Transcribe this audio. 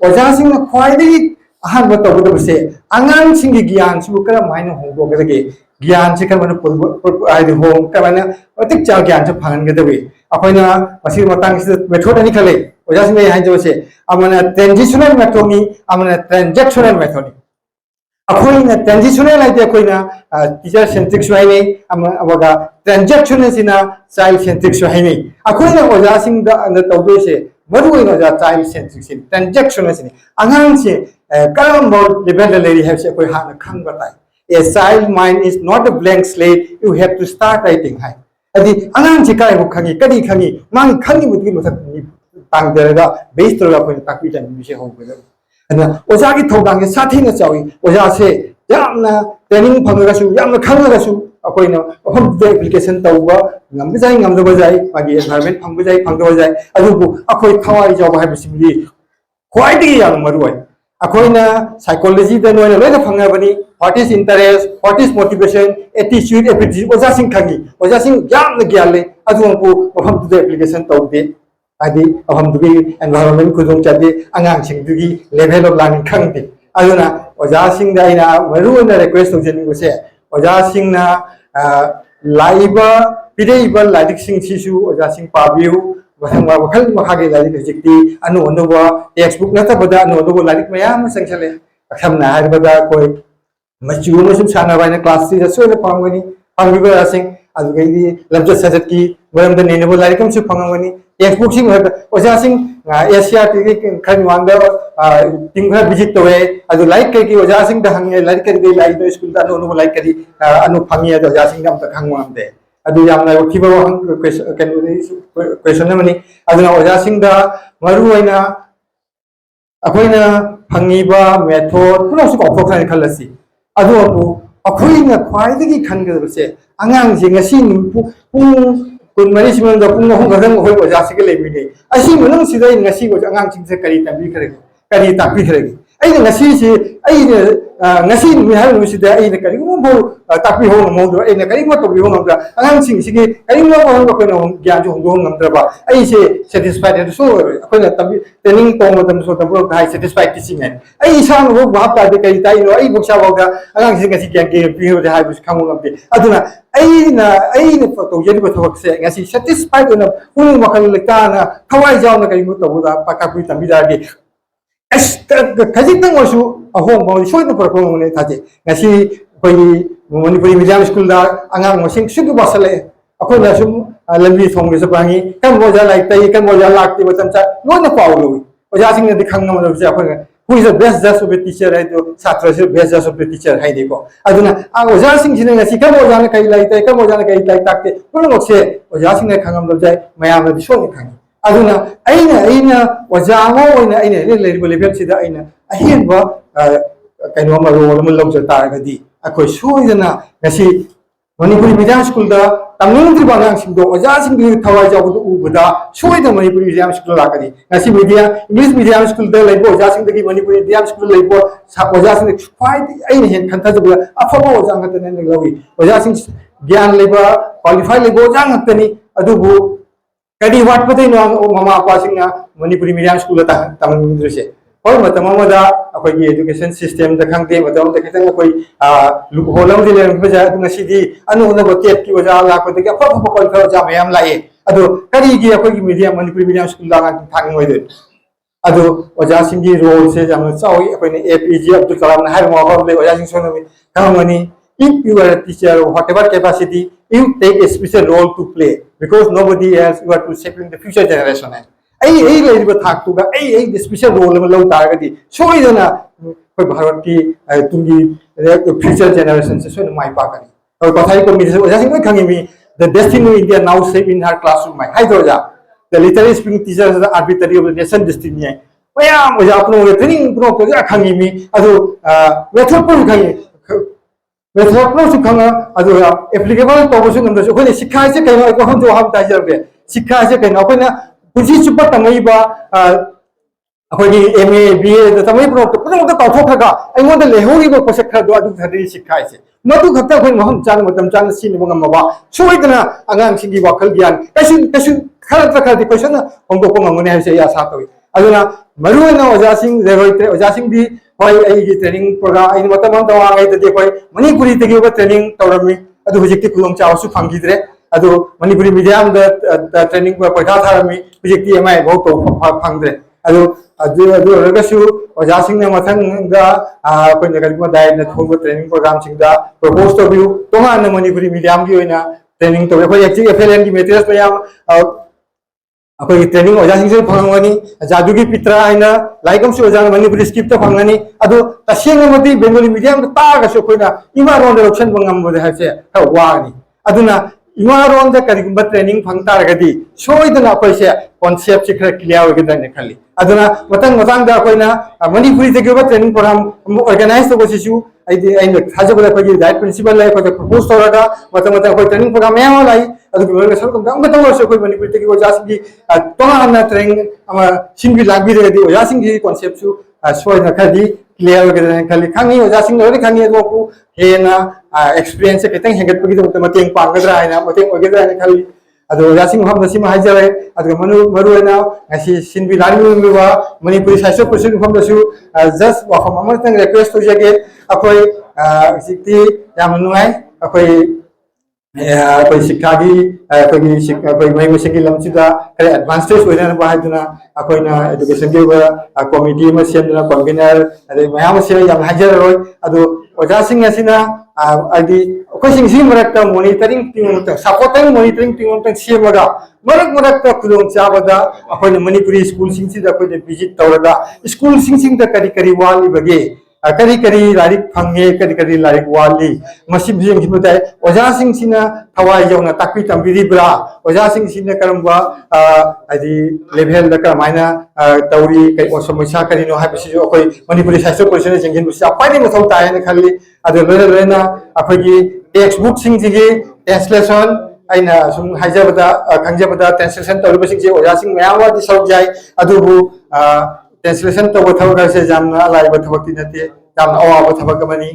ओजासिंग ख्वाइदगी अहम तौगदबसे आंगांसिंगी ज्ञान सिबु करम हाइनो होंगोगदगे ज्ञान से करमन आइदि होम करमन अतिक चा ज्ञान से फंगदबे अखोइना मसी मतंग से मेथड अनि खले ओजासिंग ने हाइजोसे अमना ट्रांजिशनल मेथड नि अमना ट्रांजैक्शनल मेथड नि अखोइना ट्रांजिशनल आइदि अखोइना टीचर सेंट्रिक सुहाइने अमगा ट्रांजैक्शनल सिना चाइल्ड सेंट्रिक सुहाइने अखोइना ओजासिंग द तौदोसे मरुइना जा चाइल्ड सेंट्रिक सिन ट्रांजैक्शनल सिन आंगांग से करम लेवल लेरी है से कोई हां खंग बताई A child mind is not a blank slate. You have to start writing high. Adi angan se kai khangi kadi khangi mang khangi mutki masak ni tang deraga base toga ko takpi tan bi se ho ko ana oja ki thodang ke sathi na chawi oja se yamna training phangaga su yamna khangaga su akoina hom de application tawba ngam jai ngam da jai magi environment phang jai phang da jai adu bu akoi thawai jaw ba ha bi simli khwai di yang maruai अखोइना psychology द नोइना लोइना फंगबनी what is interest what is motivation attitude aptitude ओजासिंग खंगी ओजासिंग याम ग्याले अदुमपु मफम दु एप्लीकेशन तौदे आदि अहम दुगी एनवायरनमेंट खुदों चादे अंगांसिंग दुगी लेवल ऑफ लर्निंग खंगदे अदुना ओजासिंग दाइना मरुना रिक्वेस्ट तौजनिगुसे ओजासिंग ना लाइबा पिरेइबा लाइडिक्सिंग सिसु ओजासिंग पाबियु वसंग वखल मखागे लाइक हजिक्ति अनु अनुवा टेक्स्ट बुक नता बदा अनु अनुवा लाइक मयाम संचले अखमना हरबदा कोई मचु मसुम साना बाइना क्लास 3 सोले पांगनी पांगिबा सिंग अदुगैदि लमज सजत की वरम द नेनबो लाइक हम सु पांगनी टेक्स्ट बुक सिंग ओजा सिंग एशिया टी खन वांग तिंग भर विजिट तोए अदु लाइक के की ओजा सिंग द हंगे लाइक कर लाइक स्कूल दा अनु लाइक करी अनु फंगी अदु ओजा सिंग दम त खंगवामदे अदु यामना ओखिबो क्वेश्चन नमनी अदुना ओजासिंगदा मरुइना अखोइना फंगिबा मेथड पुनसु कॉपथान खलसी अदु अपु अखोइना ख्वाइदगी खनगदबसे अंगांग जे ngasi पुंग कुन मरि सिमन द पुंग हम गदम होय ओजासिगे लेबिने असि मनंग सिदै ngasi को अंगांग सिंग से करी तबी खरे करी तापी खरेगी अइना ngasi से अइना ngasi mi ha nu sida aina kari mo bo tapi ho mo do aina kari mo to bi ho ngam angang sing sigi kari mo ho ko no gyan ju ho ngam dra ba ai se satisfied so ko na tabi training to mo tam so tam pro hai satisfied teaching ai sa no ba ta de kai tai no ai buksa ba ga angang sing ngasi gyan ke bi ho de hai bus khamu ngam de aduna aina to yeli ba thok se ngasi satisfied no ung makal lekta na thawai jaw na kari mo to ba pa ka pi tam bi da ge खजितंग ओसु Ahom बो सोइनो perform ने थाजे ngasi कोई Manipuri medium school दा अंगांग मसिंग सुगु बसले अखोना सुम लंबी थोंग से पांगी कम मोजा like तई कम मोजा लाक्ति बतम चा लोन पाउलो ओजा सिंग ने खंग न से अखोना who is the best just of the teacher है जो छात्र से best just of the teacher है देखो अदुना ओजा सिंग सिने ngasi कम मोजा ने कई लाइक तई कम मोजा ने कई लाइक ताकते पुनो से ओजा सिंग ने खंगम द जाय मयाम ने सोने खंगी अदुना अइना ओजांगो ओइना अइना लेरिबो लेवल सिदा अइना अहेनबो कइनो मा रोल म लौज तारगदी अखोइ सोइदना ngasi मणिपुरी मीडियम स्कूल दा तमिंद्रि बांगांग सिंदो ओजा सिंगि थवाइ जाबो उबदा सोइदा मणिपुरी मीडियम स्कूल लाकदी ngasi media English medium school दा लेबो ओजा सिंगि मणिपुरी मीडियम स्कूल लेबो ओजा सिंगि फाइद अइना हेन खंता जबो अफबो ओजा ngतने ने लवी ओजा सिंग ज्ञान लेबो क्वालिफाई लेबो ओजा ngतनी अदुबो कदी वाट पते नो ममा पासिंग मणिपुरी मीडियम स्कूल ता तमिंद्रि होय मतम मदा अखोई एजुकेशन सिस्टम द खंगते मतम त खितंग अखोई लुक होलम दिले बजा ngasi अनु न बटेट की वजा लाको त अफ अफ कोल खर जा मयाम लाए अदो करी की अखोई मीडियम मणिपुरी मीडियम स्कूल दा थांग मोय दे अदो ओजा सिंगी रोल से जाम चावी अखोई ने एपीजे अब्दुल कलाम ना हार मो ले ओजा सिंग सोनमी खामनी if you are a teacher or whatever capacity you take a special role to play because nobody else you are to shaping the future generation ai le thak tu ga ai special role ma lo tar ga di soidana koi bharat ki tungi future generation se soidana mai pa ka ni aur pathai ko mi se oja sing mai khangi mi the destiny of India now shape in her classroom mai hai do ja the literary speaking teachers are the arbitrary of the nation destiny hai oya oja apno training pro ko ja khangi mi adu method pro khangi method pro सुखंगा अदु applicable तोबसु नमदो अखोने शिक्षा से कइनो अखो हम जो हम ताजरबे शिक्षा से कइनो अखोना पुंसी सुप तंगइबा अखोनी एमए बीए द तमई प्रो तो पुनो त ताथोखगा अइमोद लेहोरिबो कोसेक खदो अदु थदि शिक्षा से मदु खक्ता अखोन महम चांग मतम चांग सिन बंगमबा सोइदना अंगांग सिंगी वाखल ज्ञान कसिन खरत खरदि क्वेश्चन हमदो पंगमने है से या सातोइ अदुना मरुना ओजासिंग जेरोइते ओजासिंग दी होय आई ट्रेनिंग प्रोग्राम आई मतम तवांग आई तदे होय मणिपुरी तगे ट्रेनिंग तौरमी अदु हुजिकति खुलुम चावसु फंगिद्रे अदु मणिपुरी मीडियम द ट्रेनिंग परीक्षा थारमी हुजिकति एमआई बहुत फंगद्रे अदु अदु अदु रगसु ओजासिंग ने मथंग दा कोइन गलिमा दाय न थोब ट्रेनिंग प्रोग्राम सिंग दा प्रपोज तो बिउ तोमा न मणिपुरी मीडियम की होइना ट्रेनिंग तो कोइ एक्चुअली एफएलएन की मेटेरियल्स मयाम अखोई ट्रेनिंग ओजासिंग से फंगनी जादुगी पित्रा आइना लाइकम से ओजा मणिपुरी स्क्रिप्ट फंगनी अदु तसेंग मति बेंगोली मीडियम तागसु कोइना इमा रोन ऑप्शन बंगम बदे हसे वानी अदुना इमा रोन द करिगुम ट्रेनिंग फंग तारगदी सोइदना कोइसे कॉन्सेप्ट से खर क्लियर होगदने खली अदुना मतंग मतंग दा कोइना मणिपुरी तगे ट्रेनिंग प्रोग्राम ऑर्गेनाइज तो सिसु आइदि आइना थाजबला कोइ डाइट प्रिंसिपल लाई कोइ प्रपोज तोरागा मतम कोइ ट्रेनिंग प्रोग्राम या लाई अदु लोग सब गंग तवरसे कोइ मणिपुरी तगे ओजासिंग की तोना ट्रेनिंग अमा सिंबि लागबि रेदी ओजासिंग की कॉन्सेप्ट सु सोइना खदी क्लियर होगदने खली खांगी ओजासिंग लोरि खांगी दोकु हेना एक्सपीरियंस से केतंग हेगत पगी तो मतेंग पांगदरा आइना मतेंग ओगेदरा आइना खली अदो ओजासिंग हम दसिम हाइजरे अदो मरुना ngasi सिनबि लानि मिवा मणिपुरी साइसो पुसिन हम दसु जस्ट वाफम अमतंग रिक्वेस्ट हो जगे अखोई सिक्ति याम नुआई अखोई कोई शिक्षा की कोई मई मसे की लमचिदा करे एडवांस स्टेज होइना बाहायदुना अखोइना एजुकेशन के कमिटी में सेमना कन्वीनर अदे मयाम से याम हाजर रोय अदो ओजासिंग असिना आदि कोसिंग सी मरकता मॉनिटरिंग टीम त सपोर्टिंग मॉनिटरिंग टीम त सेमगा मरक मरकता खुलुम चाबदा अखोइना मणिपुरी स्कूल सिंग सिदा कोइ विजिट तौरदा स्कूल सिंग त करी करी वाली बगे करी करी लारिक फंगे करी करी लारिक वाली मसिब जिंग हिबताय ओजा सिंग सिना थवाई जौना ताकपि तंबिरिब्रा ओजा सिंग सिना करमबा आदि लेवल द करमाइना तौरी कै समस्या करिनो हाबिसि जो कोइ मणिपुरी साहित्य परिषद जिंगिन बुसी अपाइनि मथौ तायन खाली अदो लेना अखोगी टेक्स्ट बुक सिंग जिगे ट्रांसलेशन आइना सुम हाइजबदा खंजबदा ट्रांसलेशन तौरबसिंग जे ओजा सिंग मयावा दि सब जाय अदुबु ट्रांसलेशन तो थबक से जामना लाइव थबक नते जामना अवाब थबक मनी